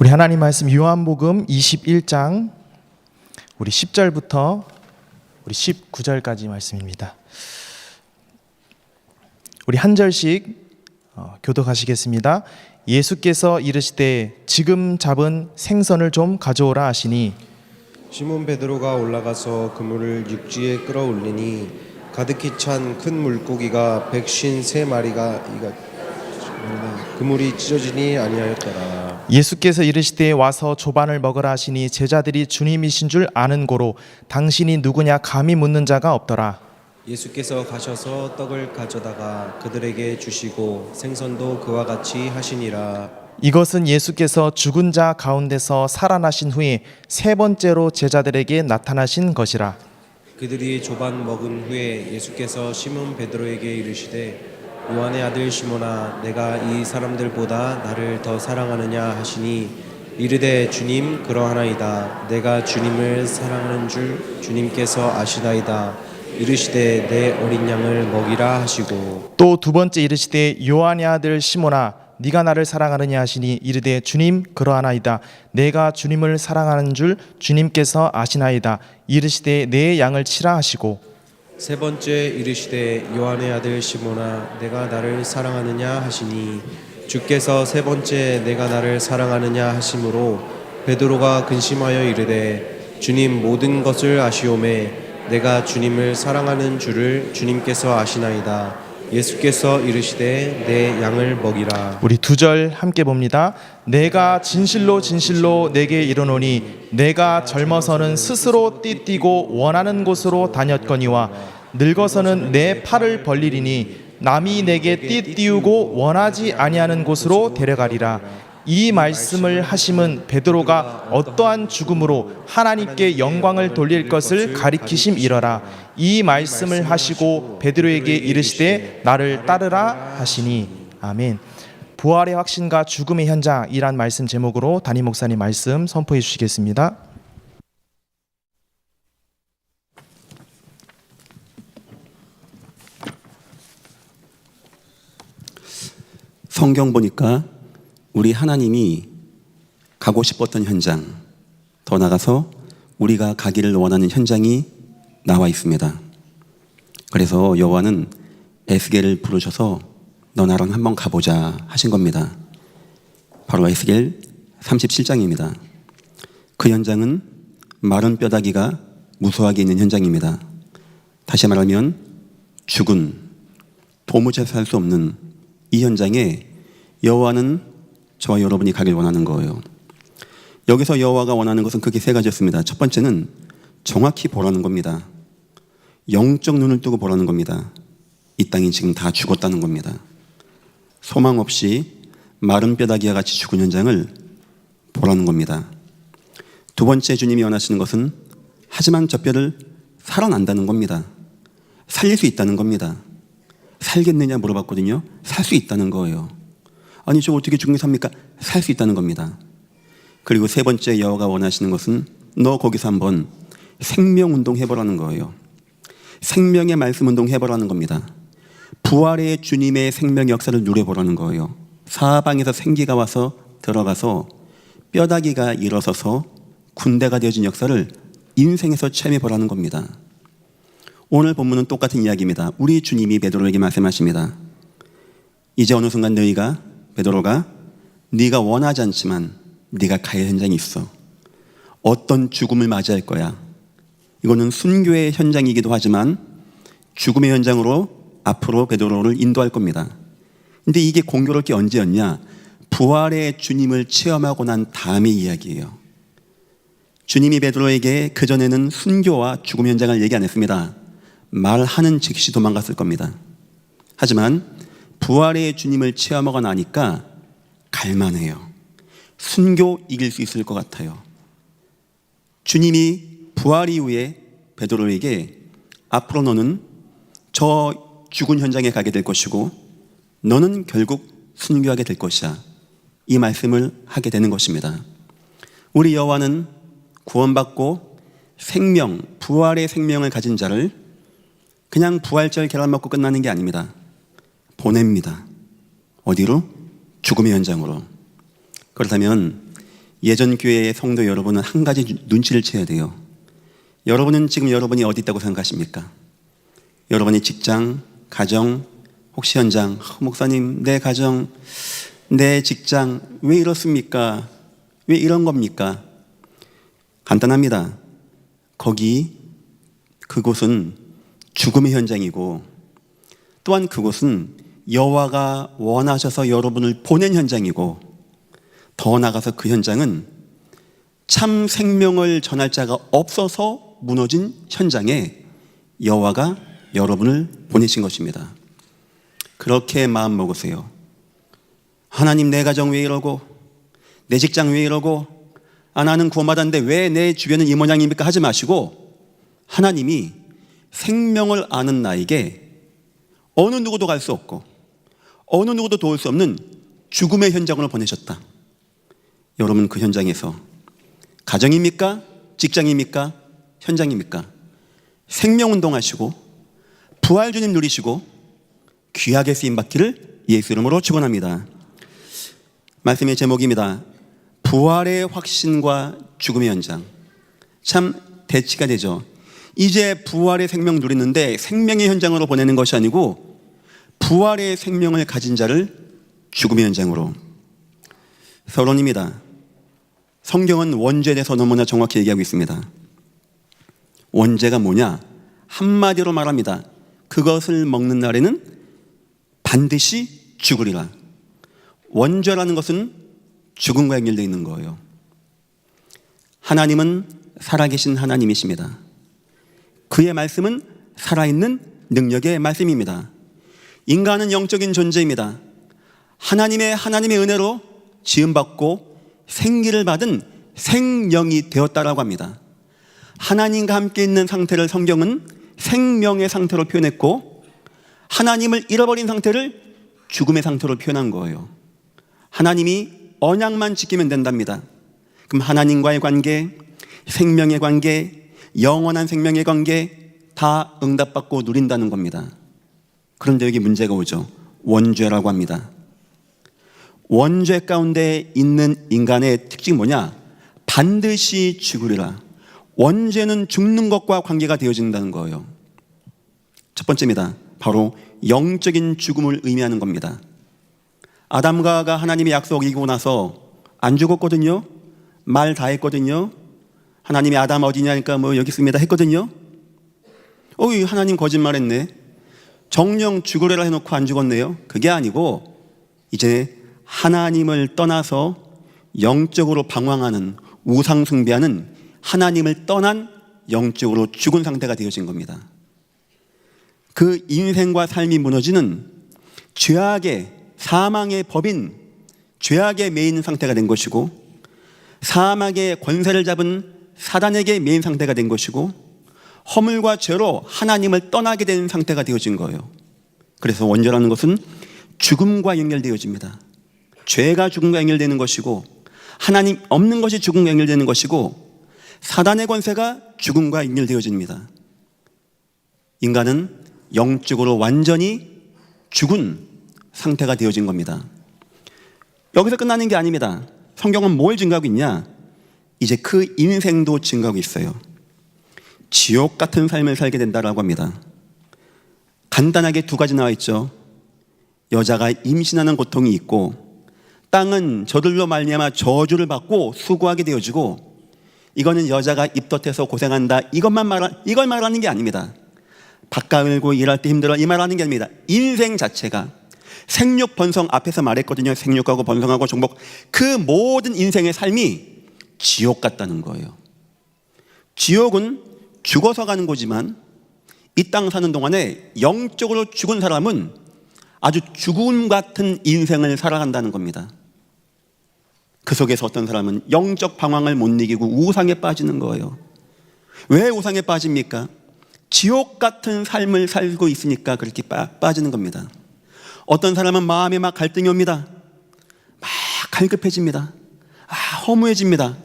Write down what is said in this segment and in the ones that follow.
우리 하나님 말씀 요한복음 21장 우리 10절부터 우리 19절까지 말씀입니다. 우리 한 절씩 교독하시겠습니다. 예수께서 이르시되 지금 잡은 생선을 좀 가져오라 하시니 시몬 베드로가 올라가서 그물을 육지에 끌어올리니 가득히 찬 큰 물고기가 153마리가 그물이 찢어지니 아니하였더라. 예수께서 이르시되 와서 조반을 먹으라 하시니 제자들이 주님이신 줄 아는 고로 당신이 누구냐 감히 묻는 자가 없더라. 예수께서 가셔서 떡을 가져다가 그들에게 주시고 생선도 그와 같이 하시니라. 이것은 예수께서 죽은 자 가운데서 살아나신 후에 세 번째로 제자들에게 나타나신 것이라. 그들이 조반 먹은 후에 예수께서 시몬 베드로에게 이르시되 요한의 아들 시몬아 내가 이 사람들보다 나를 더 사랑하느냐 하시니 이르되 주님 그러하나이다. 내가 주님을 사랑하는 줄 주님께서 아시나이다. 이르시되 내 어린 양을 먹이라 하시고 또 두 번째 이르시되 요한의 아들 시몬아 네가 나를 사랑하느냐 하시니 이르되 주님 그러하나이다. 내가 주님을 사랑하는 줄 주님께서 아시나이다. 이르시되 내 양을 치라 하시고 세 번째 이르시되 요한의 아들 시몬아 내가 나를 사랑하느냐 하시니 주께서 세 번째 내가 나를 사랑하느냐 하심으로 베드로가 근심하여 이르되 주님 모든 것을 아시오매 내가 주님을 사랑하는 줄을 주님께서 아시나이다. 예수께서 이르시되 내 양을 먹이라. 우리 두 절 함께 봅니다. 내가 진실로 진실로 내게 이르노니 내가 젊어서는 스스로 띠뛰고 원하는 곳으로 다녔거니와 늙어서는 내 팔을 벌리리니 남이 내게 띠띠우고 원하지 아니하는 곳으로 데려가리라. 이 말씀을 하심은 베드로가 어떠한 죽음으로 하나님께 영광을 돌릴 것을 가리키심이러라. 이 말씀을 하시고 베드로에게 이르시되 나를 따르라 하시니. 아멘. 부활의 확신과 죽음의 현장이란 말씀 제목으로 담임 목사님 말씀 선포해 주시겠습니다. 성경 보니까 우리 하나님이 가고 싶었던 현장, 더 나아가서 우리가 가기를 원하는 현장이 나와 있습니다. 그래서 여호와는 에스겔을 부르셔서 너 나랑 한번 가보자 하신 겁니다. 바로 에스겔 37장입니다. 그 현장은 마른 뼈다귀가 무수하게 있는 현장입니다. 다시 말하면 죽은, 도무지 살 수 없는 이 현장에 여호와는 저와 여러분이 가길 원하는 거예요. 여기서 여호와가 원하는 것은 크게 세 가지였습니다. 첫 번째는 정확히 보라는 겁니다. 영적 눈을 뜨고 보라는 겁니다. 이 땅이 지금 다 죽었다는 겁니다. 소망 없이 마른 뼈다귀와 같이 죽은 현장을 보라는 겁니다. 두 번째 주님이 원하시는 것은 하지만 저 뼈를 살아난다는 겁니다. 살릴 수 있다는 겁니다. 살겠느냐 물어봤거든요. 살 수 있다는 거예요. 아니 저 어떻게 죽는 삽니까? 살 수 있다는 겁니다. 그리고 세 번째 여호와가 원하시는 것은 너 거기서 한번 생명운동 해보라는 거예요. 생명의 말씀운동 해보라는 겁니다. 부활의 주님의 생명 역사를 누려보라는 거예요. 사방에서 생기가 와서 들어가서 뼈다귀가 일어서서 군대가 되어진 역사를 인생에서 체험해보라는 겁니다. 오늘 본문은 똑같은 이야기입니다. 우리 주님이 베드로에게 말씀하십니다. 이제 어느 순간 베드로가 네가 원하지 않지만 네가 가야 할 현장이 있어. 어떤 죽음을 맞이할 거야. 이거는 순교의 현장이기도 하지만 죽음의 현장으로 앞으로 베드로를 인도할 겁니다. 근데 이게 공교롭게 언제였냐? 부활의 주님을 체험하고 난 다음의 이야기예요. 주님이 베드로에게 그전에는 순교와 죽음 현장을 얘기 안 했습니다. 말하는 즉시 도망갔을 겁니다. 하지만 부활의 주님을 체험하고 나니까 갈만해요. 순교 이길 수 있을 것 같아요. 주님이 부활 이후에 베드로에게 앞으로 너는 저 죽은 현장에 가게 될 것이고 너는 결국 순교하게 될 것이야. 이 말씀을 하게 되는 것입니다. 우리 여호와는 구원받고 생명, 부활의 생명을 가진 자를 그냥 부활절 계란 먹고 끝나는 게 아닙니다. 보냅니다. 어디로? 죽음의 현장으로. 그렇다면 예전 교회의 성도 여러분은 한 가지 눈치를 채야 돼요. 여러분은 지금 여러분이 어디 있다고 생각하십니까? 여러분의 직장, 가정, 혹시 현장, 목사님, 내 가정, 내 직장, 왜 이렇습니까? 왜 이런 겁니까? 간단합니다. 그곳은 죽음의 현장이고, 또한 그곳은 여호와가 원하셔서 여러분을 보낸 현장이고, 더 나아가서 그 현장은 참 생명을 전할 자가 없어서 무너진 현장에 여호와가 여러분을 보내신 것입니다. 그렇게 마음 먹으세요. 하나님, 내 가정 왜 이러고, 내 직장 왜 이러고, 나는 구원받았는데 왜 내 주변은 이 모양입니까? 하지 마시고, 하나님이 생명을 아는 나에게 어느 누구도 갈 수 없고 어느 누구도 도울 수 없는 죽음의 현장으로 보내셨다. 여러분, 그 현장에서 가정입니까? 직장입니까? 현장입니까? 생명운동하시고 부활주님 누리시고 귀하게 쓰임받기를 예수 이름으로 축원합니다. 말씀의 제목입니다. 부활의 확신과 죽음의 현장. 참 대치가 되죠. 이제 부활의 생명 누리는데 생명의 현장으로 보내는 것이 아니고 부활의 생명을 가진 자를 죽음의 현장으로. 서론입니다. 성경은 원죄에 대해서 너무나 정확히 얘기하고 있습니다. 원죄가 뭐냐? 한마디로 말합니다. 그것을 먹는 날에는 반드시 죽으리라. 원죄라는 것은 죽음과 연결되어 있는 거예요. 하나님은 살아계신 하나님이십니다. 그의 말씀은 살아있는 능력의 말씀입니다. 인간은 영적인 존재입니다. 하나님의 은혜로 지음받고 생기를 받은 생명이 되었다라고 합니다. 하나님과 함께 있는 상태를 성경은 생명의 상태로 표현했고, 하나님을 잃어버린 상태를 죽음의 상태로 표현한 거예요. 하나님이 언약만 지키면 된답니다. 그럼 하나님과의 관계, 생명의 관계, 영원한 생명의 관계 다 응답받고 누린다는 겁니다. 그런데 여기 문제가 오죠. 원죄라고 합니다. 원죄 가운데 있는 인간의 특징이 뭐냐? 반드시 죽으리라. 원죄는 죽는 것과 관계가 되어진다는 거예요. 첫 번째입니다. 바로 영적인 죽음을 의미하는 겁니다. 아담과 하와가 하나님의 약속 이기고 나서 안 죽었거든요. 말 다 했거든요. 하나님이 아담 어디냐니까 여기 있습니다 했거든요. 하나님 거짓말했네. 정령 죽으리라 해놓고 안 죽었네요. 그게 아니고 이제 하나님을 떠나서 영적으로 방황하는, 우상 숭배하는, 하나님을 떠난 영적으로 죽은 상태가 되어진 겁니다. 그 인생과 삶이 무너지는 죄악의, 사망의 법인, 죄악에 매인 상태가 된 것이고, 사망의 권세를 잡은 사단에게 매인 상태가 된 것이고, 허물과 죄로 하나님을 떠나게 된 상태가 되어진 거예요. 그래서 원죄라는 것은 죽음과 연결되어집니다. 죄가 죽음과 연결되는 것이고, 하나님 없는 것이 죽음과 연결되는 것이고, 사단의 권세가 죽음과 연결되어집니다. 인간은 영적으로 완전히 죽은 상태가 되어진 겁니다. 여기서 끝나는 게 아닙니다. 성경은 뭘 증가하고 있냐? 이제 그 인생도 증가하고 있어요. 지옥 같은 삶을 살게 된다라고 합니다. 간단하게 두 가지 나와 있죠. 여자가 임신하는 고통이 있고, 땅은 저들로 말미암아 저주를 받고 수고하게 되어지고, 이거는 여자가 입덧해서 고생한다, 이걸 말하는 게 아닙니다. 밭 갈고 일할 때 힘들어, 이 말하는 게 아닙니다. 인생 자체가 생육 번성, 앞에서 말했거든요. 생육하고 번성하고 정복, 그 모든 인생의 삶이 지옥 같다는 거예요. 지옥은 죽어서 가는 곳이지만 이 땅 사는 동안에 영적으로 죽은 사람은 아주 죽음 같은 인생을 살아간다는 겁니다. 그 속에서 어떤 사람은 영적 방황을 못 이기고 우상에 빠지는 거예요. 왜 우상에 빠집니까? 지옥 같은 삶을 살고 있으니까 그렇게 빠지는 겁니다. 어떤 사람은 마음에 막 갈등이 옵니다. 막 갈급해집니다. 허무해집니다.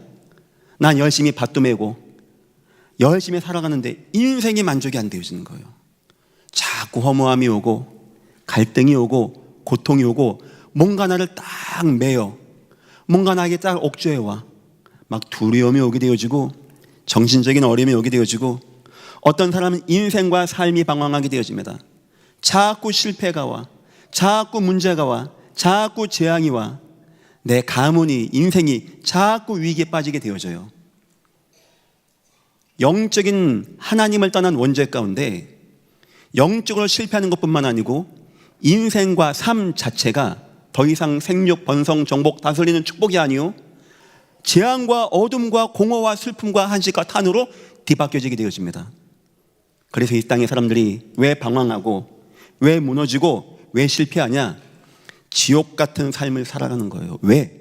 난 열심히 밭도 메고 열심히 살아가는데 인생이 만족이 안 되어지는 거예요. 자꾸 허무함이 오고 갈등이 오고 고통이 오고, 뭔가 나를 딱 매여, 뭔가 나에게 딱 억제해와. 막 두려움이 오게 되어지고 정신적인 어려움이 오게 되어지고 어떤 사람은 인생과 삶이 방황하게 되어집니다. 자꾸 실패가 와, 자꾸 문제가 와, 자꾸 재앙이 와, 내 가문이, 인생이 자꾸 위기에 빠지게 되어져요. 영적인 하나님을 떠난 원죄 가운데 영적으로 실패하는 것뿐만 아니고 인생과 삶 자체가 더 이상 생육, 번성, 정복, 다스리는 축복이 아니요 재앙과 어둠과 공허와 슬픔과 한식과 탄으로 뒤바뀌어지게 되어집니다. 그래서 이 땅의 사람들이 왜 방황하고 왜 무너지고 왜 실패하냐? 지옥 같은 삶을 살아가는 거예요. 왜?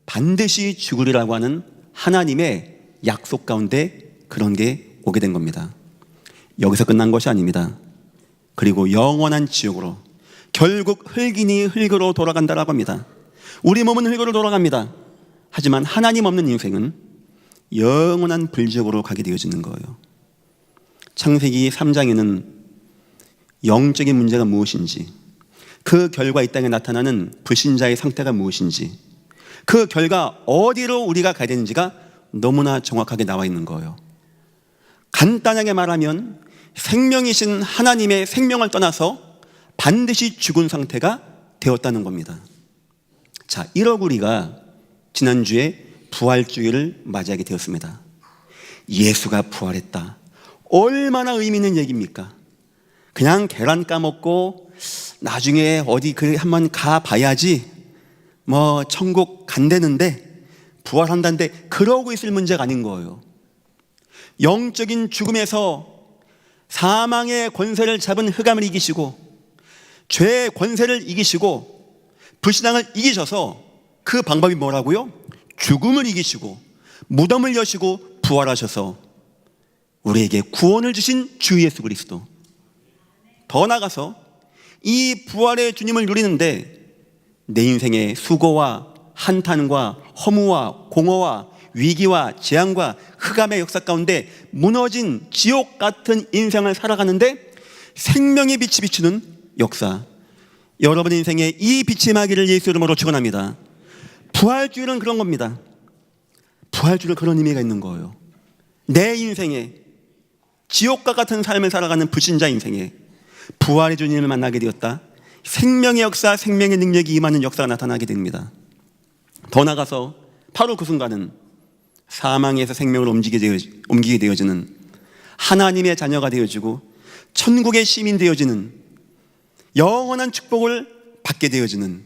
반드시 죽으리라고 하는 하나님의 약속 가운데 그런 게 오게 된 겁니다. 여기서 끝난 것이 아닙니다. 그리고 영원한 지옥으로, 결국 흙이니 흙으로 돌아간다라고 합니다. 우리 몸은 흙으로 돌아갑니다. 하지만 하나님 없는 인생은 영원한 불지옥으로 가게 되어지는 거예요. 창세기 3장에는 영적인 문제가 무엇인지, 그 결과 이 땅에 나타나는 불신자의 상태가 무엇인지, 그 결과 어디로 우리가 가야 되는지가 너무나 정확하게 나와 있는 거예요. 간단하게 말하면 생명이신 하나님의 생명을 떠나서 반드시 죽은 상태가 되었다는 겁니다. 자, 1억 우리가 지난주에 부활주의를 맞이하게 되었습니다. 예수가 부활했다. 얼마나 의미 있는 얘기입니까? 그냥 계란 까먹고 나중에 어디 한번 가봐야지 뭐 천국 간다는데 부활한다는데 그러고 있을 문제가 아닌 거예요. 영적인 죽음에서 사망의 권세를 잡은 흑암을 이기시고 죄의 권세를 이기시고 불신앙을 이기셔서 그 방법이 뭐라고요? 죽음을 이기시고 무덤을 여시고 부활하셔서 우리에게 구원을 주신 주 예수 그리스도. 더 나아가서 이 부활의 주님을 누리는데 내 인생의 수고와 한탄과 허무와 공허와 위기와 재앙과 흑암의 역사 가운데 무너진 지옥 같은 인생을 살아가는데 생명의 빛이 비추는 역사, 여러분 인생에 이 빛이 임하기를 예수 이름으로 축원합니다. 부활주의는 그런 겁니다. 부활주의는 그런 의미가 있는 거예요. 내 인생에 지옥과 같은 삶을 살아가는 불신자 인생에 부활의 주님을 만나게 되었다. 생명의 역사, 생명의 능력이 임하는 역사가 나타나게 됩니다. 더 나아가서 바로 그 순간은 사망에서 생명을 옮기게 되어지는 하나님의 자녀가 되어지고 천국의 시민 되어지는 영원한 축복을 받게 되어지는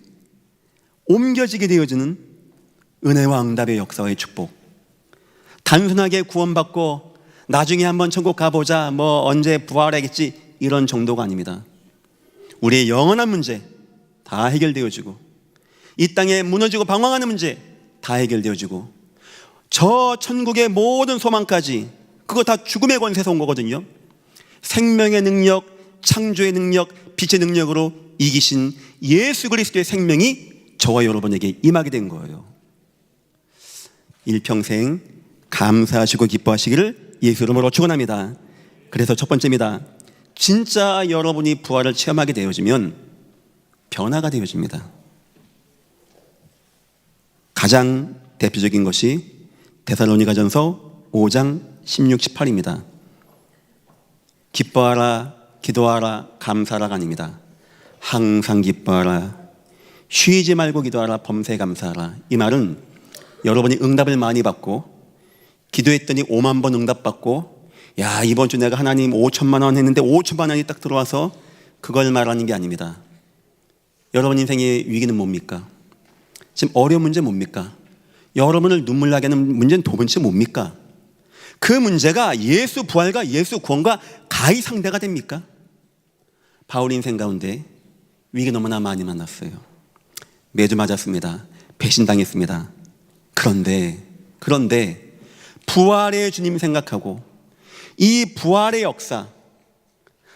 옮겨지게 되어지는 은혜와 응답의 역사와의 축복. 단순하게 구원받고 나중에 한번 천국 가보자, 뭐 언제 부활하겠지, 이런 정도가 아닙니다. 우리의 영원한 문제 다 해결되어지고 이 땅에 무너지고 방황하는 문제 다 해결되어지고 저 천국의 모든 소망까지 그거 다 죽음의 권세에서 온 거거든요. 생명의 능력, 창조의 능력, 빛의 능력으로 이기신 예수 그리스도의 생명이 저와 여러분에게 임하게 된 거예요. 일평생 감사하시고 기뻐하시기를 예수 이름으로 축원합니다. 그래서 첫 번째입니다. 진짜 여러분이 부활을 체험하게 되어지면 변화가 되어집니다. 가장 대표적인 것이 데살로니가전서 5장 16, 18입니다. 기뻐하라, 기도하라, 감사하라가 아닙니다. 항상 기뻐하라, 쉬지 말고 기도하라, 범사에 감사하라. 이 말은 여러분이 응답을 많이 받고 기도했더니 5만 번 응답받고 야, 이번 주 내가 하나님 5천만 원 했는데 5천만 원이 딱 들어와서 그걸 말하는 게 아닙니다. 여러분 인생의 위기는 뭡니까? 지금 어려운 문제 뭡니까? 여러분을 눈물 나게 하는 문제는 도대체 뭡니까? 그 문제가 예수 부활과 예수 구원과 가히 상대가 됩니까? 바울 인생 가운데 위기 너무나 많이 만났어요. 매주 맞았습니다. 배신당했습니다. 그런데 부활의 주님 생각하고 이 부활의 역사,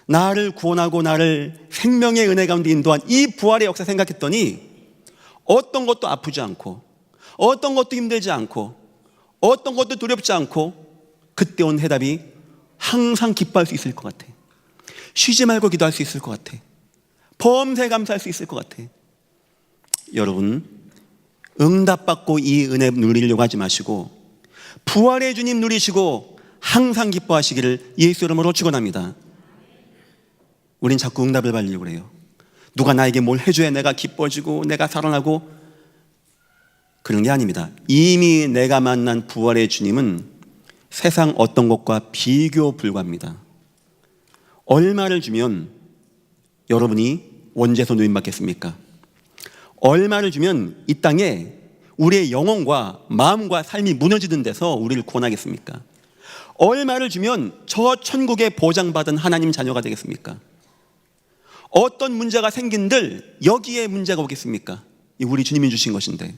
나를 구원하고 나를 생명의 은혜 가운데 인도한 이 부활의 역사 생각했더니 어떤 것도 아프지 않고 어떤 것도 힘들지 않고 어떤 것도 두렵지 않고 그때 온 해답이 항상 기뻐할 수 있을 것 같아. 쉬지 말고 기도할 수 있을 것 같아. 범사에 감사할 수 있을 것 같아. 여러분, 응답받고 이 은혜 누리려고 하지 마시고 부활의 주님 누리시고 항상 기뻐하시기를 예수 이름으로 축원합니다. 우린 자꾸 응답을 받으려고 그래요. 누가 나에게 뭘 해줘야 내가 기뻐지고 내가 살아나고, 그런 게 아닙니다. 이미 내가 만난 부활의 주님은 세상 어떤 것과 비교 불가합니다. 얼마를 주면 여러분이 원죄에서 누임받겠습니까? 얼마를 주면 이 땅에 우리의 영혼과 마음과 삶이 무너지는 데서 우리를 구원하겠습니까? 얼마를 주면 저 천국에 보장받은 하나님 자녀가 되겠습니까? 어떤 문제가 생긴들 여기에 문제가 오겠습니까? 우리 주님이 주신 것인데,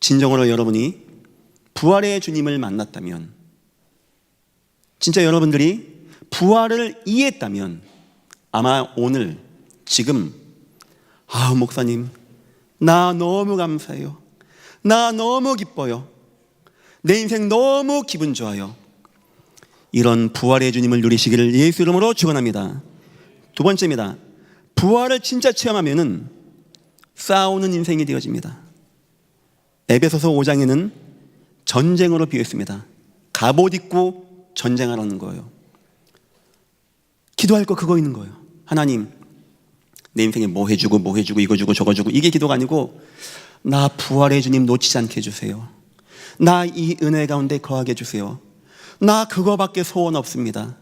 진정으로 여러분이 부활의 주님을 만났다면, 진짜 여러분들이 부활을 이해했다면 아마 오늘 지금 목사님 나 너무 감사해요, 나 너무 기뻐요, 내 인생 너무 기분 좋아요, 이런 부활의 주님을 누리시기를 예수 이름으로 축원합니다. 두 번째입니다. 부활을 진짜 체험하면은 싸우는 인생이 되어집니다. 에베소서 5장에는 전쟁으로 비유했습니다. 갑옷 입고 전쟁하라는 거예요. 기도할 거 그거 있는 거예요. 하나님, 내 인생에 뭐 해주고 이거 주고 저거 주고, 이게 기도가 아니고 나 부활의 주님 놓치지 않게 해주세요. 나 이 은혜 가운데 거하게 해주세요. 나 그거밖에 소원 없습니다.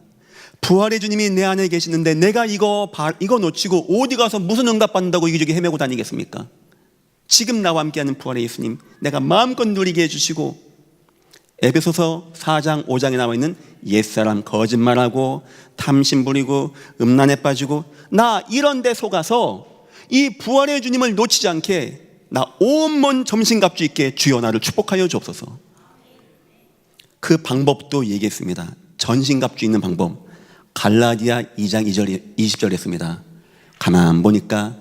부활의 주님이 내 안에 계시는데 내가 이거 놓치고 어디 가서 무슨 응답 받는다고 이기저기 헤매고 다니겠습니까? 지금 나와 함께하는 부활의 예수님 내가 마음껏 누리게 해주시고, 에베소서 4장 5장에 나와 있는 옛사람 거짓말하고 탐심 부리고 음란에 빠지고 나 이런 데 속아서 이 부활의 주님을 놓치지 않게 나 온몸 점심갑주 있게 주여 나를 축복하여 주옵소서. 그 방법도 얘기했습니다. 전신갑주 있는 방법 갈라디아 2장 20절에 했습니다. 가만 보니까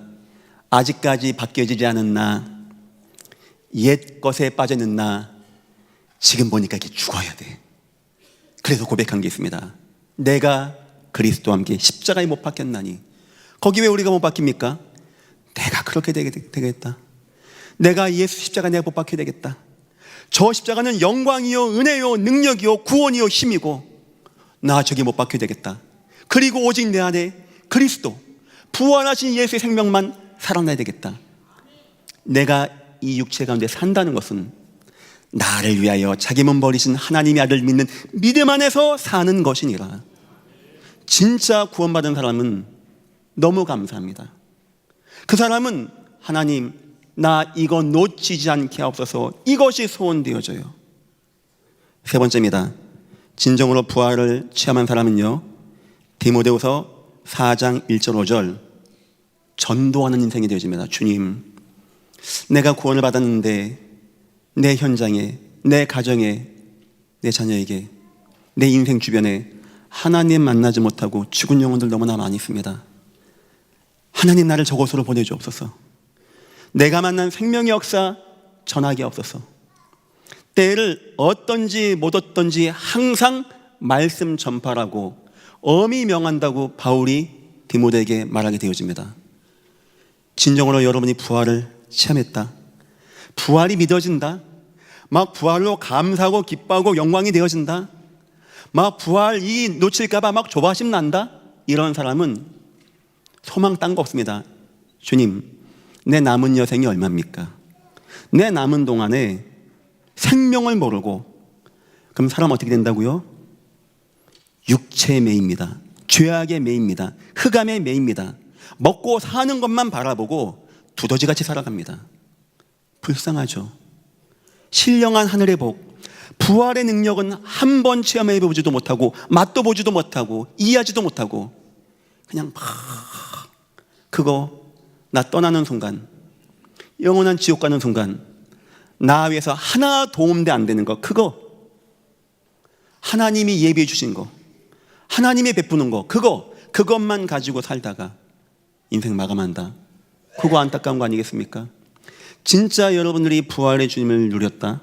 아직까지 바뀌어지지 않은 나, 옛 것에 빠져있는 나, 지금 보니까 이게 죽어야 돼. 그래서 고백한 게 있습니다. 내가 그리스도와 함께 십자가에 못 박혔나니. 거기 왜 우리가 못 박힙니까? 내가 그렇게 되겠다. 내가 예수 십자가 내가 못 박혀야 되겠다. 저 십자가는 영광이요 은혜요 능력이요 구원이요 힘이고 나 저기 못 박혀야 되겠다. 그리고 오직 내 안에 그리스도 부활하신 예수의 생명만 살아나야 되겠다. 내가 이 육체 가운데 산다는 것은 나를 위하여 자기 몸 버리신 하나님의 아들을 믿는 믿음 안에서 사는 것이니라. 진짜 구원받은 사람은 너무 감사합니다. 그 사람은 하나님 나 이거 놓치지 않게 하옵소서, 이것이 소원되어져요. 세 번째입니다. 진정으로 부활을 체험한 사람은요, 디모데후서 4장 1절 5절 전도하는 인생이 되어집니다. 주님, 내가 구원을 받았는데 내 현장에, 내 가정에, 내 자녀에게, 내 인생 주변에 하나님 만나지 못하고 죽은 영혼들 너무나 많이 있습니다. 하나님 나를 저곳으로 보내주옵소서. 내가 만난 생명의 역사 전하게 없어서 때를 어떤지 못 얻던지 항상 말씀 전파라고 엄히 명한다고 바울이 디모데에게 말하게 되어집니다. 진정으로 여러분이 부활을 체험했다, 부활이 믿어진다, 막 부활로 감사하고 기뻐하고 영광이 되어진다, 막 부활 이 놓칠까봐 막 조바심 난다, 이런 사람은 소망 딴 거 없습니다. 주님, 내 남은 여생이 얼마입니까? 내 남은 동안에 생명을 모르고, 그럼 사람 어떻게 된다고요? 육체에 매입니다. 죄악에 매입니다. 흑암에 매입니다. 먹고 사는 것만 바라보고 두더지같이 살아갑니다. 불쌍하죠. 신령한 하늘의 복, 부활의 능력은 한 번 체험해 보지도 못하고 맛도 보지도 못하고 이해하지도 못하고 그냥 막 그거 나 떠나는 순간, 영원한 지옥 가는 순간 나 위해서 하나 도움도 안 되는 거, 그거 하나님이 예비해 주신 거, 하나님이 베푸는 거, 그것만 가지고 살다가 인생 마감한다. 그거 안타까운 거 아니겠습니까? 진짜 여러분들이 부활의 주님을 누렸다,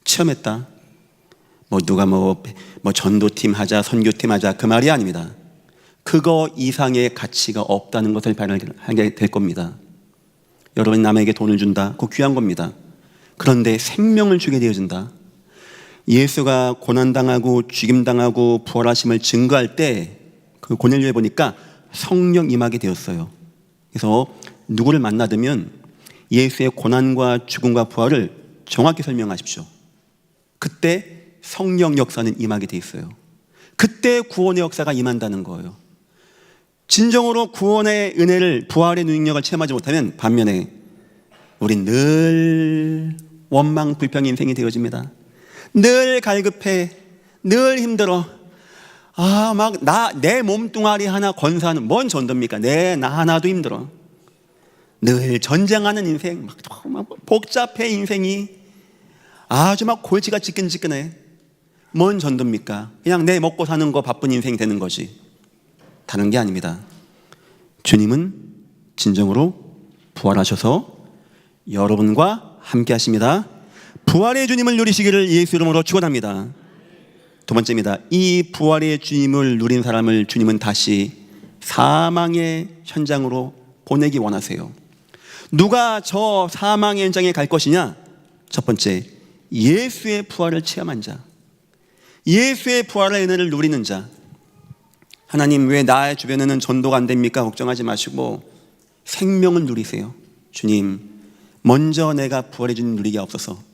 체험했다, 누가 전도팀 하자, 선교팀 하자, 그 말이 아닙니다. 그거 이상의 가치가 없다는 것을 발견하게 될 겁니다. 여러분이 남에게 돈을 준다, 그거 귀한 겁니다. 그런데 생명을 주게 되어진다. 예수가 고난당하고 죽임당하고 부활하심을 증거할 때 그 고넬료에 보니까 성령 임하게 되었어요. 그래서 누구를 만나면 예수의 고난과 죽음과 부활을 정확히 설명하십시오. 그때 성령 역사는 임하게 돼 있어요. 그때 구원의 역사가 임한다는 거예요. 진정으로 구원의 은혜를, 부활의 능력을 체험하지 못하면 반면에 우린 늘 원망 불평 인생이 되어집니다. 늘 갈급해, 늘 힘들어. 내 몸뚱아리 하나 건사하는, 뭔 전도입니까? 나 하나도 힘들어. 늘 전쟁하는 인생, 막 복잡해 인생이. 아주 막 골치가 지끈지끈해. 뭔 전도입니까? 그냥 내 먹고 사는 거 바쁜 인생이 되는 거지. 다른 게 아닙니다. 주님은 진정으로 부활하셔서 여러분과 함께 하십니다. 부활의 주님을 누리시기를 예수 이름으로 축원합니다. 두 번째입니다. 이 부활의 주님을 누린 사람을 주님은 다시 사망의 현장으로 보내기 원하세요. 누가 저 사망의 현장에 갈 것이냐? 첫 번째, 예수의 부활을 체험한 자, 예수의 부활의 은혜를 누리는 자. 하나님, 왜 나의 주변에는 전도가 안 됩니까? 걱정하지 마시고 생명을 누리세요. 주님, 먼저 내가 부활의 주님 누리게 하옵소서.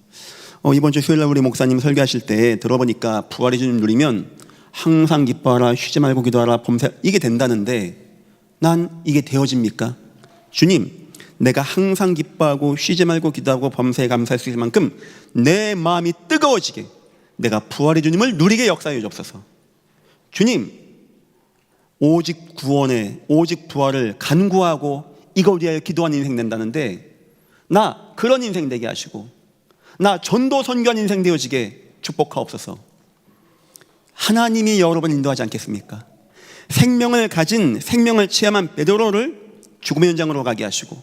이번 주 수요일날 우리 목사님 설교하실 때 들어보니까 부활의 주님 누리면 항상 기뻐하라, 쉬지 말고 기도하라, 범사, 이게 된다는데 난 이게 되어집니까? 주님, 내가 항상 기뻐하고 쉬지 말고 기도하고 범사에 감사할 수 있을 만큼 내 마음이 뜨거워지게 내가 부활의 주님을 누리게 역사해 주옵소서. 주님, 오직 구원에, 오직 부활을 간구하고 이걸 위하여 기도하는 인생 된다는데 나 그런 인생 되게 하시고 나 전도 선교한 인생 되어지게 축복하옵소서. 하나님이 여러분 인도하지 않겠습니까? 생명을 가진, 생명을 체험한 베드로를 죽음의 현장으로 가게 하시고,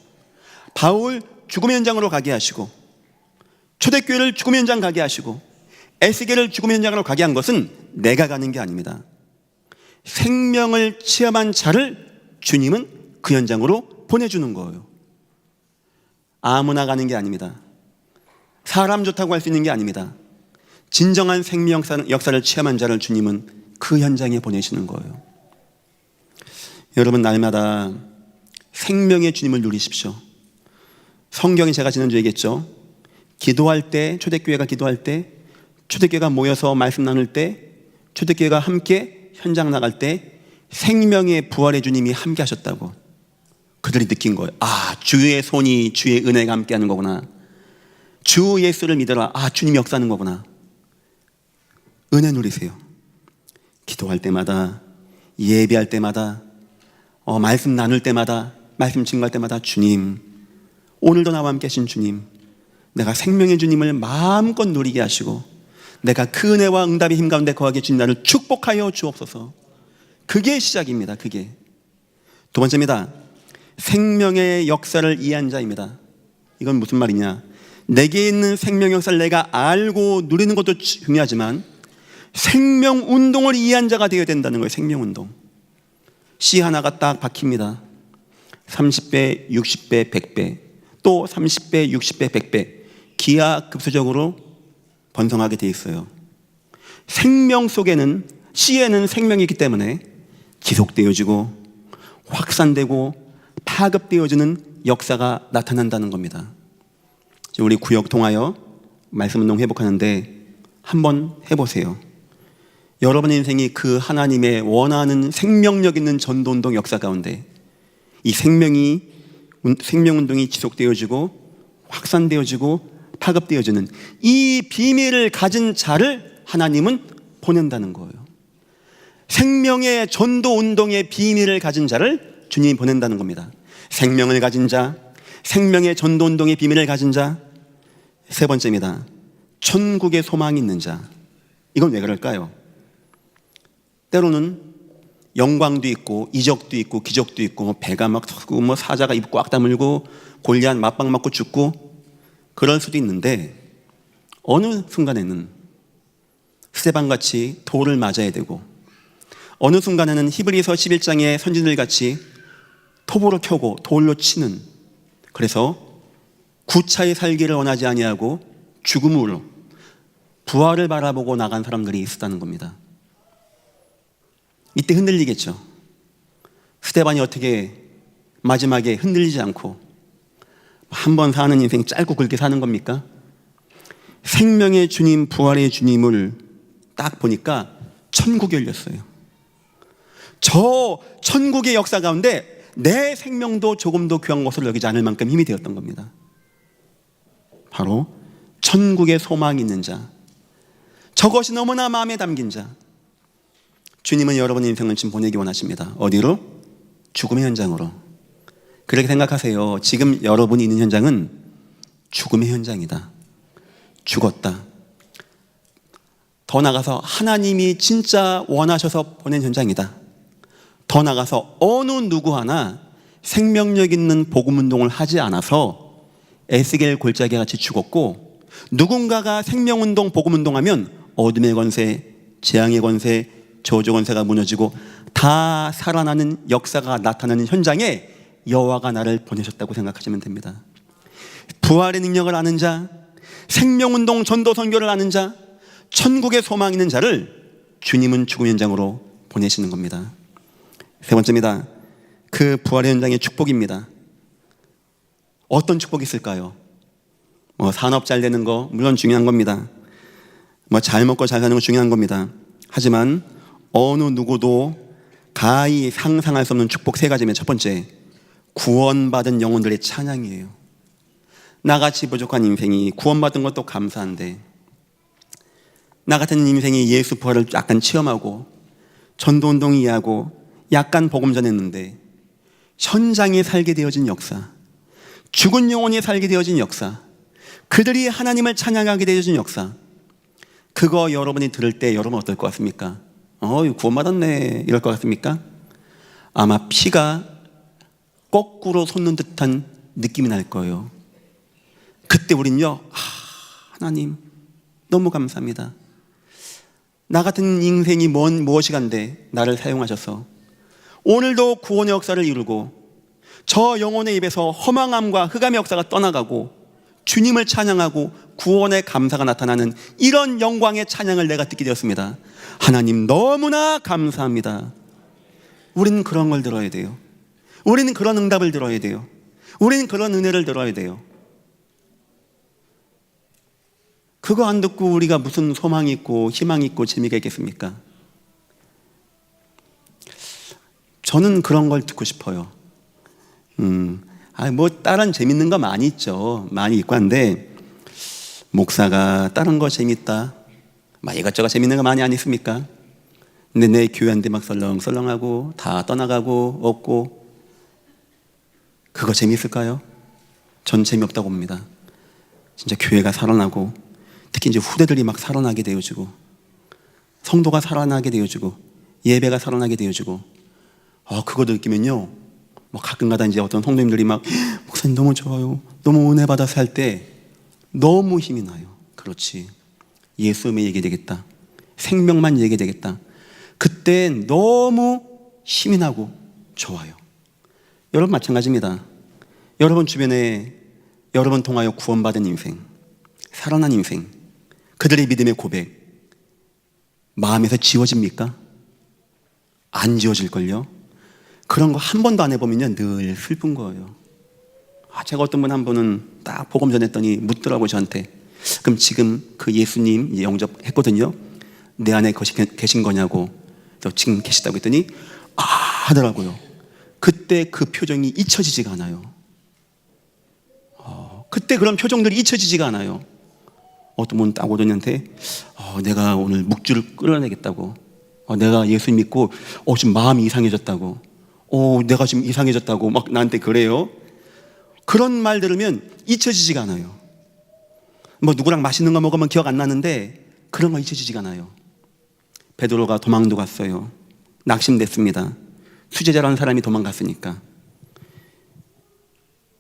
바울 죽음의 현장으로 가게 하시고, 초대교회를 죽음의 현장 가게 하시고, 에스겔을 죽음의 현장으로 가게 한 것은 내가 가는 게 아닙니다. 생명을 체험한 자를 주님은 그 현장으로 보내주는 거예요. 아무나 가는 게 아닙니다. 사람 좋다고 할 수 있는 게 아닙니다. 진정한 생명 역사를 체험한 자를 주님은 그 현장에 보내시는 거예요. 여러분, 날마다 생명의 주님을 누리십시오. 성경이, 제가 지난주에 얘기했죠. 기도할 때, 초대교회가 기도할 때, 초대교회가 모여서 말씀 나눌 때, 초대교회가 함께 현장 나갈 때 생명의 부활의 주님이 함께 하셨다고 그들이 느낀 거예요. 주의 손이, 주의 은혜가 함께 하는 거구나. 주 예수를 믿어라. 주님이 역사하는 거구나. 은혜 누리세요. 기도할 때마다, 예배할 때마다, 말씀 나눌 때마다, 말씀 증거할 때마다 주님, 오늘도 나와 함께 하신 주님, 내가 생명의 주님을 마음껏 누리게 하시고 내가 그 은혜와 응답의 힘 가운데 거하게 주님 나를 축복하여 주옵소서. 그게 시작입니다. 그게. 두 번째입니다. 생명의 역사를 이해한 자입니다. 이건 무슨 말이냐? 내게 있는 생명 역사를 내가 알고 누리는 것도 중요하지만 생명 운동을 이해한 자가 되어야 된다는 거예요. 생명 운동. 씨 하나가 딱 박힙니다. 30배, 60배, 100배, 또 30배, 60배, 100배 기하급수적으로 번성하게 되어 있어요. 생명 속에는, 씨에는 생명이 있기 때문에 지속되어지고 확산되고 파급되어지는 역사가 나타난다는 겁니다. 우리 구역 통하여 말씀운동 회복하는데 한번 해보세요. 여러분의 인생이 그 하나님의 원하는 생명력 있는 전도운동 역사 가운데 이 생명운동이 지속되어지고 확산되어지고 파급되어지는 이 비밀을 가진 자를 하나님은 보낸다는 거예요. 생명의 전도운동의 비밀을 가진 자를 주님이 보낸다는 겁니다. 생명을 가진 자, 생명의 전도운동의 비밀을 가진 자. 세 번째입니다. 천국의 소망이 있는 자. 이건 왜 그럴까요? 때로는 영광도 있고 이적도 있고 기적도 있고 배가 막 서고 사자가 입 꽉 다물고 골리앗 맞방 맞고 죽고 그럴 수도 있는데 어느 순간에는 스데반같이 돌을 맞아야 되고 어느 순간에는 히브리서 11장의 선진들같이 톱으로 켜고 돌로 치는, 그래서 구차히 살기를 원하지 아니하고 죽음으로 부활을 바라보고 나간 사람들이 있었다는 겁니다. 이때 흔들리겠죠. 스데반이 어떻게 마지막에 흔들리지 않고 한 번 사는 인생 짧고 굵게 사는 겁니까? 생명의 주님, 부활의 주님을 딱 보니까 천국이 열렸어요. 저 천국의 역사 가운데 내 생명도 조금도 귀한 것으로 여기지 않을 만큼 힘이 되었던 겁니다. 바로 천국의 소망이 있는 자, 저것이 너무나 마음에 담긴 자. 주님은 여러분의 인생을 지금 보내기 원하십니다. 어디로? 죽음의 현장으로. 그렇게 생각하세요. 지금 여러분이 있는 현장은 죽음의 현장이다. 죽었다. 더 나아가서 하나님이 진짜 원하셔서 보낸 현장이다. 더 나아가서 어느 누구 하나 생명력 있는 복음운동을 하지 않아서 에스겔 골짜기 같이 죽었고, 누군가가 생명운동, 복음운동하면 어둠의 권세, 재앙의 권세, 저주 권세가 무너지고 다 살아나는 역사가 나타나는 현장에 여호와가 나를 보내셨다고 생각하시면 됩니다. 부활의 능력을 아는 자, 생명운동 전도 선교를 아는 자, 천국의 소망 있는 자를 주님은 죽음 현장으로 보내시는 겁니다. 세 번째입니다. 그 부활의 현장의 축복입니다. 어떤 축복이 있을까요? 산업 잘 되는 거 물론 중요한 겁니다. 잘 먹고 잘 사는 거 중요한 겁니다. 하지만 어느 누구도 가히 상상할 수 없는 축복 세 가지면, 첫 번째, 구원받은 영혼들의 찬양이에요. 나같이 부족한 인생이 구원받은 것도 감사한데, 나 같은 인생이 예수 부활을 약간 체험하고 전도운동 이해하고 약간 복음 전했는데 현장에 살게 되어진 역사, 죽은 영혼이 살게 되어진 역사, 그들이 하나님을 찬양하게 되어진 역사, 그거 여러분이 들을 때 여러분 어떨 것 같습니까? 구원받았네 이럴 것 같습니까? 아마 피가 거꾸로 솟는 듯한 느낌이 날 거예요. 그때 우린요, 하나님 너무 감사합니다. 나 같은 인생이 무엇이 간데 나를 사용하셔서 오늘도 구원의 역사를 이루고 저 영혼의 입에서 허망함과 흑암의 역사가 떠나가고 주님을 찬양하고 구원의 감사가 나타나는 이런 영광의 찬양을 내가 듣게 되었습니다. 하나님 너무나 감사합니다. 우리는 그런 걸 들어야 돼요. 우리는 그런 응답을 들어야 돼요. 우리는 그런 은혜를 들어야 돼요. 그거 안 듣고 우리가 무슨 소망이 있고 희망이 있고 재미가 있겠습니까? 저는 그런 걸 듣고 싶어요. 다른 재밌는 거 많이 있죠. 많이 있고 한데, 목사가 다른 거 재밌다, 이것저것 재밌는 거 많이 안 있습니까? 근데 내 교회한테 막 설렁설렁하고 다 떠나가고 없고, 그거 재밌을까요? 전 재미없다고 봅니다. 진짜 교회가 살아나고, 특히 이제 후대들이 막 살아나게 되어지고, 성도가 살아나게 되어지고, 예배가 살아나게 되어지고, 그거 느끼면요, 가끔가다 이제 어떤 성도님들이 막 목사님 너무 좋아요, 너무 은혜 받아서 할 때 너무 힘이 나요. 그렇지, 예수님의 얘기 되겠다, 생명만 얘기 되겠다. 그때 너무 힘이 나고 좋아요. 여러분 마찬가지입니다. 여러분 주변에 여러분 통하여 구원받은 인생, 살아난 인생, 그들의 믿음의 고백 마음에서 지워집니까? 안 지워질걸요? 그런 거 한 번도 안 해보면요 늘 슬픈 거예요. 제가 어떤 분 한 분은 딱 복음 전했더니 묻더라고요 저한테. 그럼 지금 그 예수님 영접했거든요, 내 안에 계신 거냐고. 지금 계시다고 했더니 하더라고요. 그때 그 표정이 잊혀지지가 않아요. 그때 그런 표정들이 잊혀지지가 않아요. 어떤 분은 딱 오더니한테 내가 오늘 묵주를 끌어내겠다고, 내가 예수 믿고 지금 마음이 이상해졌다고, 내가 지금 이상해졌다고 막 나한테 그래요. 그런 말 들으면 잊혀지지가 않아요. 누구랑 맛있는 거 먹으면 기억 안 나는데 그런 거 잊혀지지가 않아요. 베드로가 도망도 갔어요. 낙심됐습니다. 수제자라는 사람이 도망갔으니까.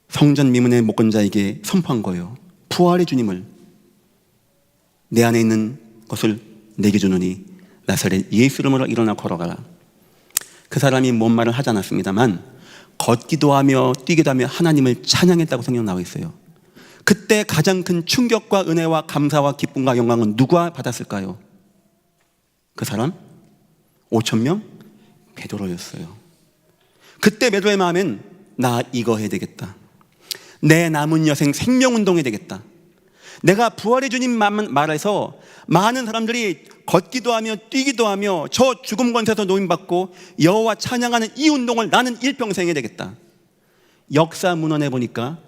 성전 미문의 목권자에게 선포한 거예요. 부활의 주님을, 내 안에 있는 것을 내게 주노니 나사렛 예수 이름으로 일어나 걸어가라. 그 사람이 뭔 말을 하지 않았습니다만 걷기도 하며 뛰기도 하며 하나님을 찬양했다고 성경 나와 있어요. 그때 가장 큰 충격과 은혜와 감사와 기쁨과 영광은 누가 받았을까요? 그 사람? 5,000명? 베드로였어요. 그때 베드로의 마음엔 나 이거 해야 되겠다. 내 남은 여생 생명운동해야 되겠다. 내가 부활의 주님 말해서 많은 사람들이 걷기도 하며 뛰기도 하며 저 죽음 권세에서 노임받고 여호와 찬양하는 이 운동을 나는 일평생 해야 되겠다. 역사 문헌에 보니까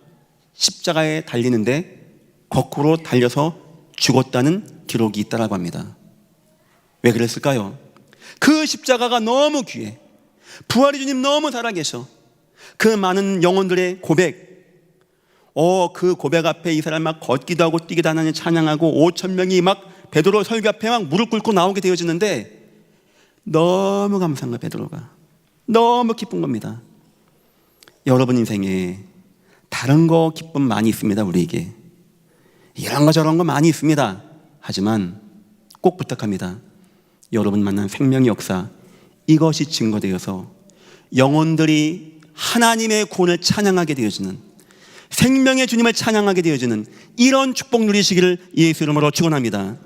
십자가에 달리는데 거꾸로 달려서 죽었다는 기록이 있다라고 합니다. 왜 그랬을까요? 그 십자가가 너무 귀해. 부활의 주님 너무 살아계셔. 그 많은 영혼들의 고백, 그 고백 앞에 이 사람 막 걷기도 하고 뛰기도 하는 찬양하고 5,000명이 막 베드로 설교 앞에 막 무릎 꿇고 나오게 되어지는데 너무 감사한 거야. 베드로가 너무 기쁜 겁니다. 여러분 인생에 다른 거 기쁨 많이 있습니다. 우리에게 이런 거 저런 거 많이 있습니다. 하지만 꼭 부탁합니다. 여러분 만난 생명의 역사, 이것이 증거되어서 영혼들이 하나님의 구원을 찬양하게 되어지는, 생명의 주님을 찬양하게 되어지는 이런 축복 누리시기를 예수 이름으로 축원합니다.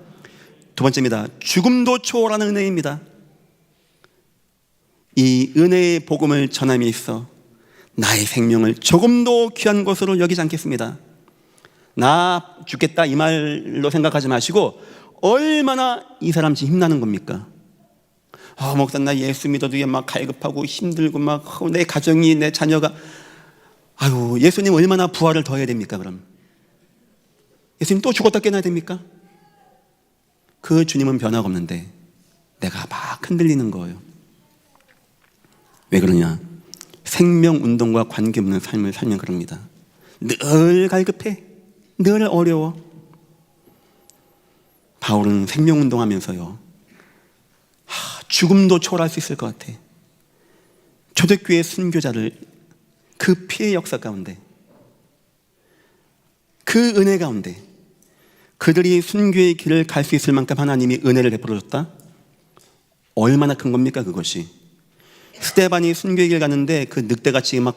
두 번째입니다. 죽음도 초월하는 은혜입니다. 이 은혜의 복음을 전함에 있어 나의 생명을 조금도 귀한 것으로 여기지 않겠습니다. 나 죽겠다 이 말로 생각하지 마시고 얼마나 이 사람 지금 힘나는 겁니까? 목사 나 예수 믿어도 막 갈급하고 힘들고 막 내 가정이 내 자녀가 예수님 얼마나 부활을 더 해야 됩니까? 그럼 예수님 또 죽었다 깨어나야 됩니까? 그 주님은 변화가 없는데 내가 막 흔들리는 거예요. 왜 그러냐? 생명운동과 관계없는 삶을 살면 그럽니다. 늘 갈급해, 늘 어려워. 바울은 생명운동하면서요, 죽음도 초월할 수 있을 것 같아. 초대교회 순교자를 그 피해 역사 가운데, 그 은혜 가운데 그들이 순교의 길을 갈 수 있을 만큼 하나님이 은혜를 베풀어줬다? 얼마나 큰 겁니까 그것이? 스데반이 순교의 길 갔는데 그 늑대같이 막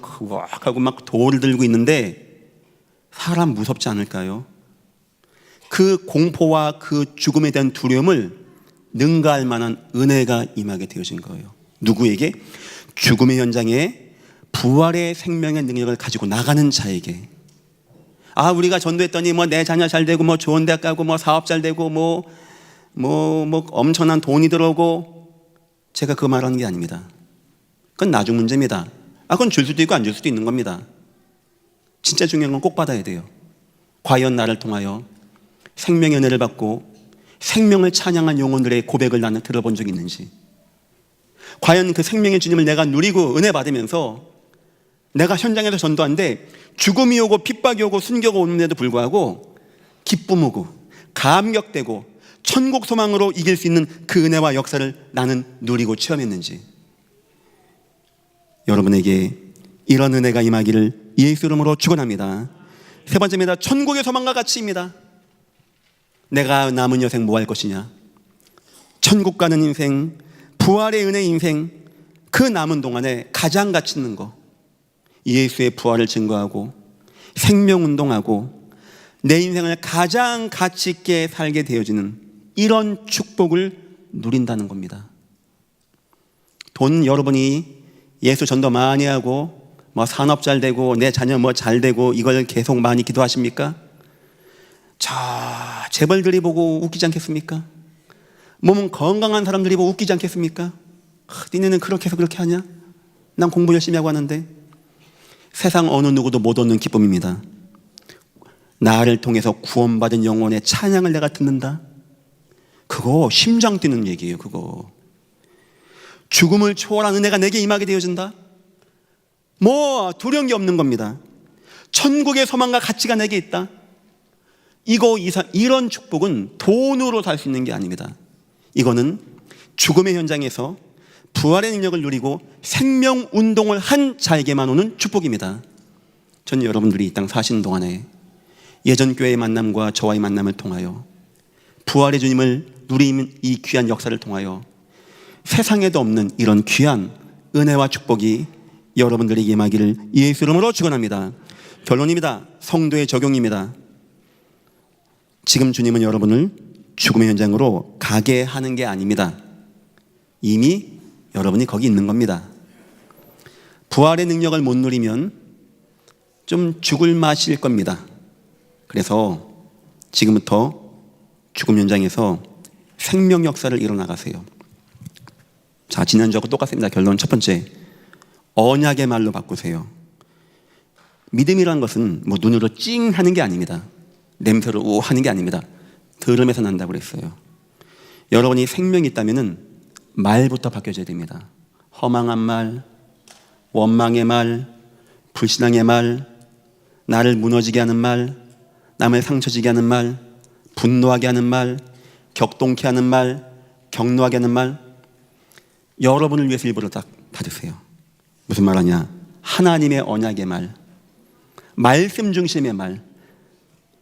하고 막 돌을 들고 있는데 사람 무섭지 않을까요? 그 공포와 그 죽음에 대한 두려움을 능가할 만한 은혜가 임하게 되어진 거예요. 누구에게? 죽음의 현장에 부활의 생명의 능력을 가지고 나가는 자에게. 우리가 전도했더니 내 자녀 잘 되고 좋은 대학 가고 사업 잘 되고 엄청난 돈이 들어오고, 제가 그 말하는 게 아닙니다. 그건 나중 문제입니다. 그건 줄 수도 있고 안 줄 수도 있는 겁니다. 진짜 중요한 건 꼭 받아야 돼요. 과연 나를 통하여 생명의 은혜를 받고 생명을 찬양한 영혼들의 고백을 나는 들어본 적이 있는지, 과연 그 생명의 주님을 내가 누리고 은혜 받으면서 내가 현장에서 전도하는데 죽음이 오고 핍박이 오고 순교가 오는데도 불구하고 기쁨 오고 감격되고 천국 소망으로 이길 수 있는 그 은혜와 역사를 나는 누리고 체험했는지, 여러분에게 이런 은혜가 임하기를 예수 이름으로 축원합니다. 세 번째입니다. 천국의 소망과 가치입니다. 내가 남은 여생 뭐 할 것이냐? 천국 가는 인생, 부활의 은혜 인생, 그 남은 동안에 가장 가치 있는 거, 예수의 부활을 증거하고 생명운동하고 내 인생을 가장 가치 있게 살게 되어지는 이런 축복을 누린다는 겁니다. 돈 여러분이 예수 전도 많이 하고 산업 잘 되고 내 자녀 잘 되고 이걸 계속 많이 기도하십니까? 재벌들이 보고 웃기지 않겠습니까? 몸은 건강한 사람들이 보고 웃기지 않겠습니까? 니네는 그렇게 해서 그렇게 하냐? 난 공부 열심히 하고 하는데. 세상 어느 누구도 못 얻는 기쁨입니다. 나를 통해서 구원받은 영혼의 찬양을 내가 듣는다? 그거 심장 뛰는 얘기예요. 그거 죽음을 초월한 은혜가 내게 임하게 되어진다? 두려운 게 없는 겁니다. 천국의 소망과 가치가 내게 있다. 이런 축복은 돈으로 살 수 있는 게 아닙니다. 이거는 죽음의 현장에서 부활의 능력을 누리고 생명운동을 한 자에게만 오는 축복입니다. 전 여러분들이 이 땅 사시는 동안에 예전 교회의 만남과 저와의 만남을 통하여 부활의 주님을 누리는 이 귀한 역사를 통하여 세상에도 없는 이런 귀한 은혜와 축복이 여러분들에게 임하기를 예수 이름으로 축원합니다. 결론입니다. 성도의 적용입니다. 지금 주님은 여러분을 죽음의 현장으로 가게 하는 게 아닙니다. 이미 여러분이 거기 있는 겁니다. 부활의 능력을 못 누리면 좀 죽을 맛일 겁니다. 그래서 지금부터 죽음 현장에서 생명 역사를 일어나가세요. 자, 지난주하고 똑같습니다. 결론 첫 번째, 언약의 말로 바꾸세요. 믿음이란 것은 뭐 눈으로 찡 하는 게 아닙니다. 냄새로 우 하는 게 아닙니다. 들음에서 난다고 그랬어요. 여러분이 생명이 있다면은 말부터 바뀌어져야 됩니다. 허망한 말, 원망의 말, 불신앙의 말, 나를 무너지게 하는 말, 남을 상처지게 하는 말, 분노하게 하는 말, 격동케 하는 말, 격노하게 하는 말, 여러분을 위해서 일부러 딱 받으세요. 무슨 말 하냐? 하나님의 언약의 말, 말씀 중심의 말.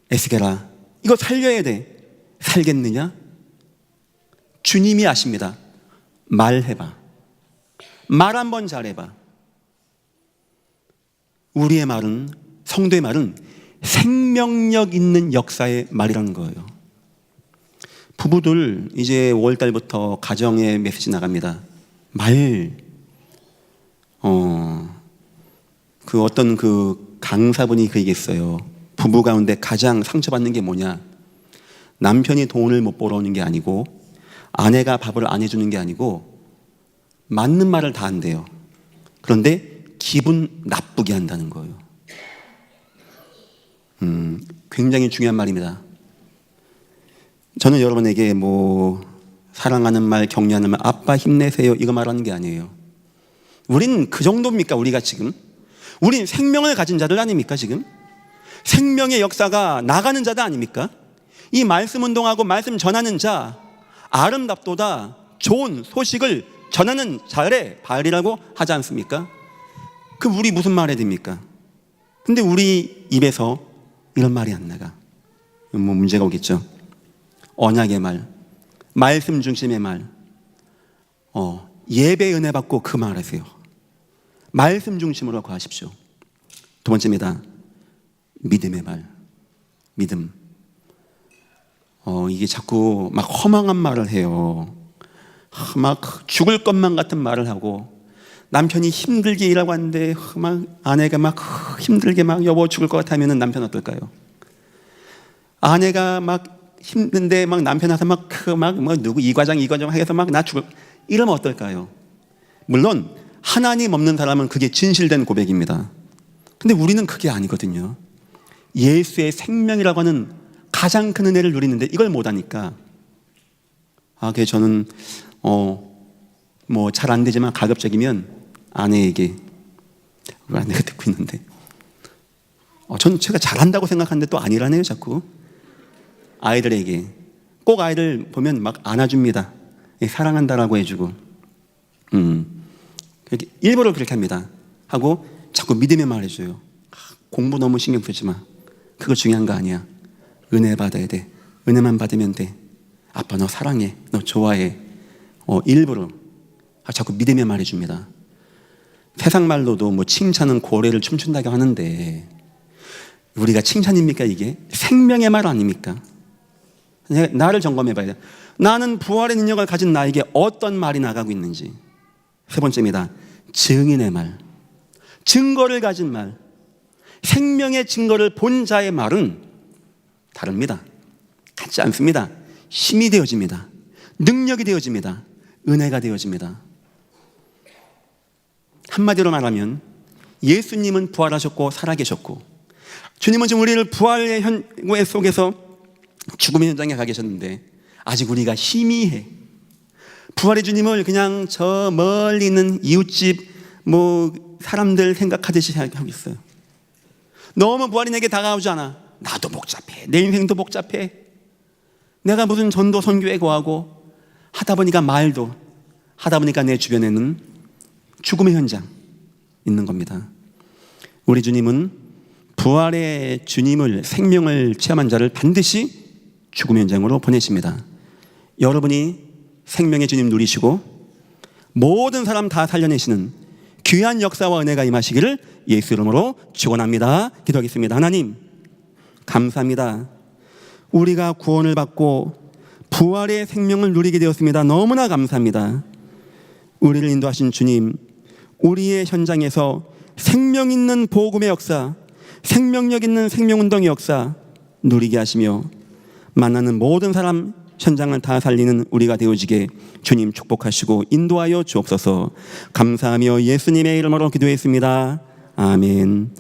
에스겔아, 이거 살려야 돼. 살겠느냐? 주님이 아십니다. 말해봐. 말 한번 잘해봐. 우리의 말은, 성도의 말은 생명력 있는 역사의 말이라는 거예요. 부부들 이제 5월달부터 가정의 메시지 나갑니다. 그 어떤 그 강사분이 그 얘기했어요. 부부 가운데 가장 상처받는 게 뭐냐? 남편이 돈을 못 벌어오는 게 아니고, 아내가 밥을 안 해주는 게 아니고, 맞는 말을 다 한대요. 그런데 기분 나쁘게 한다는 거예요. 굉장히 중요한 말입니다. 저는 여러분에게 뭐 사랑하는 말, 격려하는 말, 아빠 힘내세요 이거 말하는 게 아니에요. 우린 그 정도입니까? 우리가 지금? 우린 생명을 가진 자들 아닙니까 지금? 생명의 역사가 나가는 자들 아닙니까? 이 말씀 운동하고 말씀 전하는 자, 아름답도다 좋은 소식을 전하는 자의 바울이라고 하지 않습니까? 그 우리 무슨 말 해야 됩니까? 근데 우리 입에서 이런 말이 안 나가. 뭐 문제가 오겠죠. 언약의 말, 말씀 중심의 말, 예배 은혜 받고 그 말 하세요. 말씀 중심으로 구하십시오. 두 번째입니다. 믿음의 말, 믿음. 이게 자꾸 막 허망한 말을 해요. 막 죽을 것만 같은 말을 하고, 남편이 힘들게 일하고 하는데 막 아내가 막 힘들게 막 여보 죽을 것 같으면 남편 어떨까요? 아내가 막 힘든데 막 남편 와서 막 뭐 누구 이 과장 해서 막 나 죽을, 이러면 어떨까요? 물론 하나님 없는 사람은 그게 진실된 고백입니다. 근데 우리는 그게 아니거든요. 예수의 생명이라고 하는 가장 큰 은혜를 누리는데 이걸 못하니까, 그게 저는 뭐 잘 안 되지만 가급적이면 아내에게, 우리 아내가 듣고 있는데, 저는 제가 잘한다고 생각하는데 또 아니라네요 자꾸. 아이들에게 꼭 아이들 보면 막 안아줍니다. 사랑한다라고 해주고, 일부러 그렇게 합니다. 하고 자꾸 믿음의 말 해줘요. 공부 너무 신경 쓰지 마. 그거 중요한 거 아니야. 은혜 받아야 돼. 은혜만 받으면 돼. 아빠 너 사랑해. 너 좋아해. 일부러 자꾸 믿음의 말 해줍니다. 세상 말로도 뭐 칭찬은 고래를 춤춘다고 하는데, 우리가 칭찬입니까 이게? 생명의 말 아닙니까? 나를 점검해 봐야 돼. 나는 부활의 능력을 가진 나에게 어떤 말이 나가고 있는지. 세 번째입니다. 증인의 말, 증거를 가진 말. 생명의 증거를 본 자의 말은 다릅니다. 같지 않습니다. 힘이 되어집니다. 능력이 되어집니다. 은혜가 되어집니다. 한마디로 말하면 예수님은 부활하셨고 살아계셨고, 주님은 지금 우리를 부활의 현장 속에서 죽음의 현장에 가 계셨는데, 아직 우리가 희미해. 부활의 주님을 그냥 저 멀리 있는 이웃집 뭐 사람들 생각하듯이 하고 있어요. 너무 부활이 내게 다가오지 않아. 나도 복잡해. 내 인생도 복잡해. 내가 무슨 전도 선교에 거하고 하다 보니까 말도 하다 보니까 내 주변에는 죽음의 현장 있는 겁니다. 우리 주님은 부활의 주님을, 생명을 체험한 자를 반드시 죽음의 현장으로 보내십니다. 여러분이 생명의 주님 누리시고 모든 사람 다 살려내시는 귀한 역사와 은혜가 임하시기를 예수 이름으로 축원합니다. 기도하겠습니다. 하나님 감사합니다. 우리가 구원을 받고 부활의 생명을 누리게 되었습니다. 너무나 감사합니다. 우리를 인도하신 주님, 우리의 현장에서 생명 있는 복음의 역사, 생명력 있는 생명운동의 역사 누리게 하시며 만나는 모든 사람 현장을 다 살리는 우리가 되어지게 주님 축복하시고 인도하여 주옵소서. 감사하며 예수님의 이름으로 기도했습니다. 아멘.